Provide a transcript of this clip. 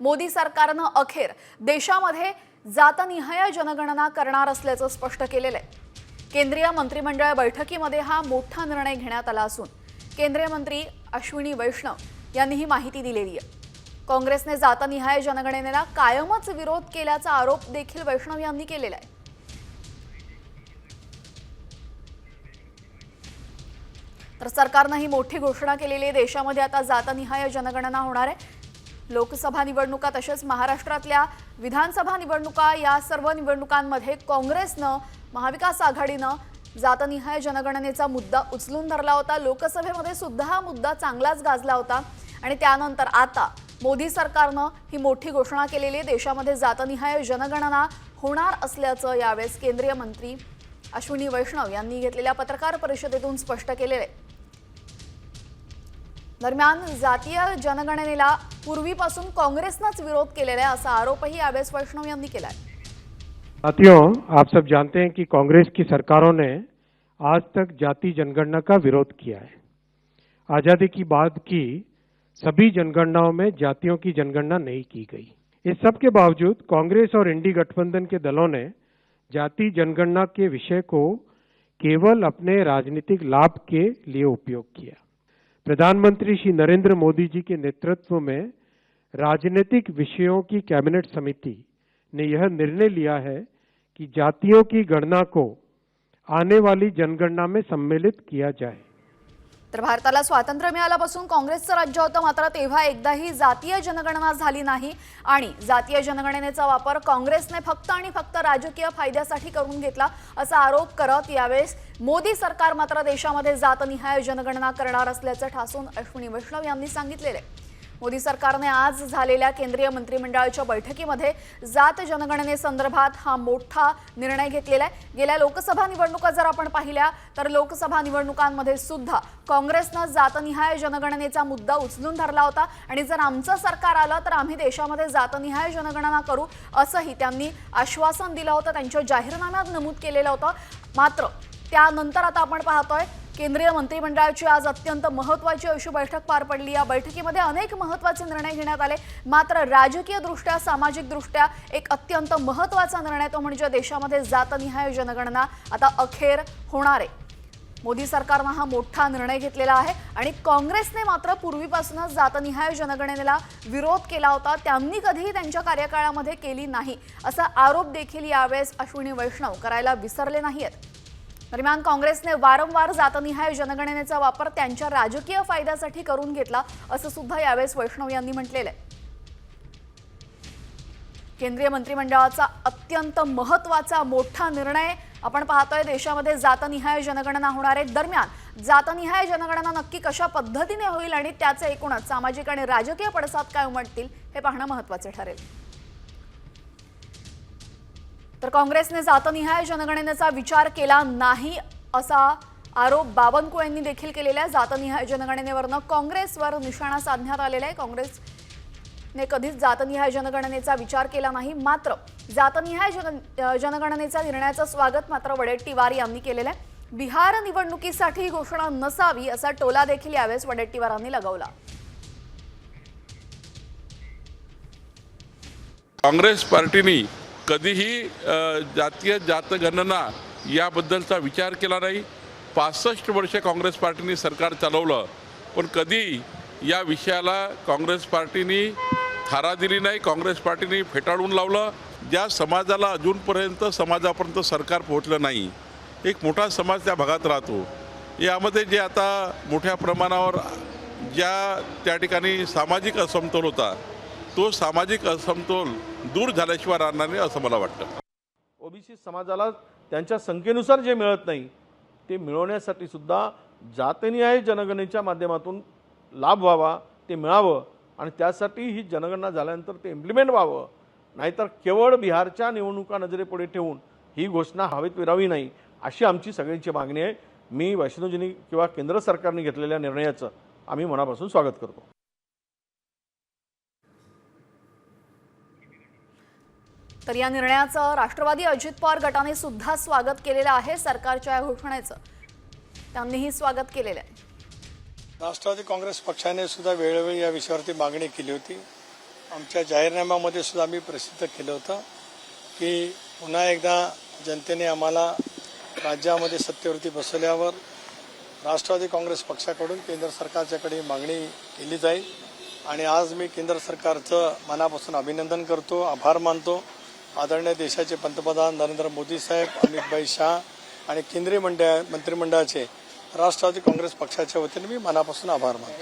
मोदी सरकारनं अखेर देशामध्ये जातनिहाय जनगणना करणार असल्याचं स्पष्ट केलेलं आहे। केंद्रीय मंत्रिमंडळ बैठकीमध्ये हा मोठा निर्णय घेण्यात आला असून केंद्रीय मंत्री अश्विनी वैष्णव यांनी ही माहिती दिलेली आहे। काँग्रेसने जातनिहाय जनगणनेला कायमच विरोध केल्याचा आरोप देखील वैष्णव यांनी केलेला आहे। तर सरकारने ही मोठी घोषणा केलेली आहे। देशामध्ये आता जातनिहाय जनगणना होणार आहे। लोकसभा निवडणुका तसेच महाराष्ट्रातल्या विधानसभा निवडणुका या सर्व निवडणुकांमध्ये काँग्रेसनं महाविकास आघाडीनं जातनिहाय जनगणनेचा मुद्दा उचलून धरला होता। लोकसभेमध्ये सुद्धा हा मुद्दा चांगलाच गाजला होता आणि त्यानंतर आता मोदी सरकारनं ही मोठी घोषणा केलेली आहे। देशामध्ये जातनिहाय जनगणना होणार असल्याचं यावेळेस केंद्रीय मंत्री अश्विनी वैष्णव यांनी घेतलेल्या पत्रकार परिषदेतून स्पष्ट केलेले आहे। दरम्यान जातीय जनगणनेला पूर्वीपासून काँग्रेसनंच विरोध केलेला आहे असा आरोपही यावेळेस वैष्णव यांनी केला है। साथियों, आप सब जानते हैं कि कांग्रेस की सरकारों ने आज तक जाति जनगणना का विरोध किया है। आजादी की बाद की सभी जनगणनाओं में जातियों की जनगणना नहीं की गई। इस सब के बावजूद कांग्रेस और इंडी गठबंधन के दलों ने जाति जनगणना के विषय को केवल अपने राजनीतिक लाभ के लिए उपयोग किया। प्रधानमंत्री श्री नरेंद्र मोदी जी के नेतृत्व में राजनीतिक विषयों की कैबिनेट समिति ने यह निर्णय लिया है कि जातियों की गणना को आने वाली जनगणना में सम्मिलित किया जाए। तर भारताला स्वातंत्र्य मिळाल्यापासून काँग्रेसचं राज्य होतं, मात्र तेव्हा एकदाही जातीय जनगणना झाली नाही आणि जातीय जनगणनेचा वापर काँग्रेसने फक्त आणि फक्त राजकीय फायद्यासाठी करून घेतला असा आरोप करत यावेळेस मोदी सरकार मात्र देशामध्ये जातनिहाय जनगणना करणार असल्याचं ठासून अश्विनी वैष्णव यांनी सांगितलेले आहे। मोदी सरकारने आज झालेल्या केंद्रीय मंत्रिमंडळाच्या बैठकीमध्ये जात जनगणनेसंदर्भात हा मोठा निर्णय घेतलेला आहे। गेल्या लोकसभा निवडणुका जर आपण पाहिल्या तर लोकसभा निवडणुकांमध्ये सुद्धा काँग्रेसने जातनिहाय जनगणनेचा मुद्दा उचलून धरला होता आणि जर आमचं सरकार आलं तर आम्ही देशामध्ये जातनिहाय जनगणना करू असंही त्यांनी आश्वासन दिलं होतं, त्यांच्या जाहीरनाम्यात नमूद केलेलं होतं। मात्र त्यानंतर आता आपण पाहतोय केंद्रीय मंत्रिमंडळाची आज अत्यंत महत्त्वाची अशी बैठक पार पडली। या बैठकीमध्ये अनेक महत्त्वाचे निर्णय घेण्यात आले, मात्र राजकीय दृष्ट्या सामाजिक दृष्ट्या एक अत्यंत महत्त्वाचा निर्णय तो म्हणजे देशामध्ये जातनिहाय जनगणना आता अखेर होणार आहे। मोदी सरकारने हा मोठा निर्णय घेतलेला आहे आणि काँग्रेसने मात्र पूर्वीपासूनच जातनिहाय जनगणनेला विरोध केला होता, त्यांनी कधीही त्यांच्या कार्यकाळामध्ये केली नाही असा आरोप देखील यावेळेस अश्विनी वैष्णव करायला विसरले नाहीत। दरम्यान काँग्रेसने वारंवार जातनिहाय जनगणनेचा वापर त्यांच्या राजकीय फायद्यासाठी करून घेतला असं सुद्धा यावेळेस वैष्णव यांनी म्हटलेलं आहे। केंद्रीय मंत्रिमंडळाचा अत्यंत महत्त्वाचा मोठा निर्णय आपण पाहतोय। देशामध्ये जातनिहाय जनगणना होणार आहे। दरम्यान जातनिहाय जनगणना नक्की कशा पद्धतीने होईल आणि त्याचे एकूणच सामाजिक आणि राजकीय पडसाद काय उमटतील हे पाहणं महत्त्वाचे ठरेल। तर काँग्रेसने जातनिहाय जनगणनेचा विचार केला नाही असा आरोप बावनकुळे यांनी देखील केलेला आहे। जातनिहाय जनगणनेवरनं काँग्रेसवर निशाणा साधण्यात आलेला आहे। काँग्रेसने कधीच जातनिहाय जनगणनेचा विचार केला नाही, मात्र जातनिहाय जनगणनेच्या निर्णयाचं स्वागत मात्र वडेट्टीवार यांनी केलेलं आहे। बिहार निवडणुकीसाठी घोषणा नसावी असा टोला देखील यावेळेस वडेट्टीवारांनी लगावला। काँग्रेस पार्टीने कधीही जातीय जातगणना याबद्दलचा विचार केला नाही। 65 वर्ष काँग्रेस पार्टीने सरकार चालवलं, पण कधी या विषयाला काँग्रेस पार्टीने थारा दिली नाही। काँग्रेस पार्टीने फेटाळून लावलं। ज्या समाजाला अजूनपर्यंत समाजापर्यंत सरकार पोहोचलं नाही, एक मोठा समाज त्या भागात राहतो, यामध्ये जे आता मोठ्या प्रमाणावर त्या ठिकाणी सामाजिक असमतोल होता, तो सामाजिक असमतोल दूर झाल्याशिवाय राहणार नाही असं मला वाटतं। ओबीसी समाजाला त्यांच्या संख्येनुसार जे मिळत नाही ते मिळवण्यासाठी सुद्धा जातनिहाय जनगणनेच्या माध्यमातून लाभ व्हावा, ते मिळावं आणि त्यासाठी ही जनगणना झाल्यानंतर ते इम्प्लिमेंट व्हावं। नाहीतर केवळ बिहारच्या निवडणुका नजरेपुढे ठेवून ही घोषणा हवेत विरावी नाही अशी आमची सगळ्यांची मागणी आहे। मी वैष्णवजींनी किंवा केंद्र सरकारने घेतलेल्या निर्णयाचं आम्ही मनापासून स्वागत करतो। तर या निर्णयाचं राष्ट्रवादी अजित पवार गटाने सुद्धा स्वागत केलेलं आहे। सरकारच्या या घोषणेचं त्यांनीही स्वागत केलेलं आहे। राष्ट्रवादी काँग्रेस पक्षाने सुद्धा वेळोवेळी या विषयावरती मागणी केली होती। आमच्या जाहीरनाम्यामध्ये सुद्धा आम्ही प्रसिद्ध केलं होतं की पुन्हा एकदा जनतेने आम्हाला राज्यामध्ये सत्तेवरती बसवल्यावर राष्ट्रवादी काँग्रेस पक्षाकडून केंद्र सरकारच्याकडे मागणी केली जाईल आणि आज मी केंद्र सरकारचं मनापासून अभिनंदन करतो, आभार मानतो. आदरणीय देशाचे पंतप्रधान नरेंद्र मोदी साहेब, अमित शाह आणि केंद्रीय मंत्रिमंडळाचे राष्ट्रवादी काँग्रेस पक्षाच्या वतीने मी मनापासून आभार मानतो.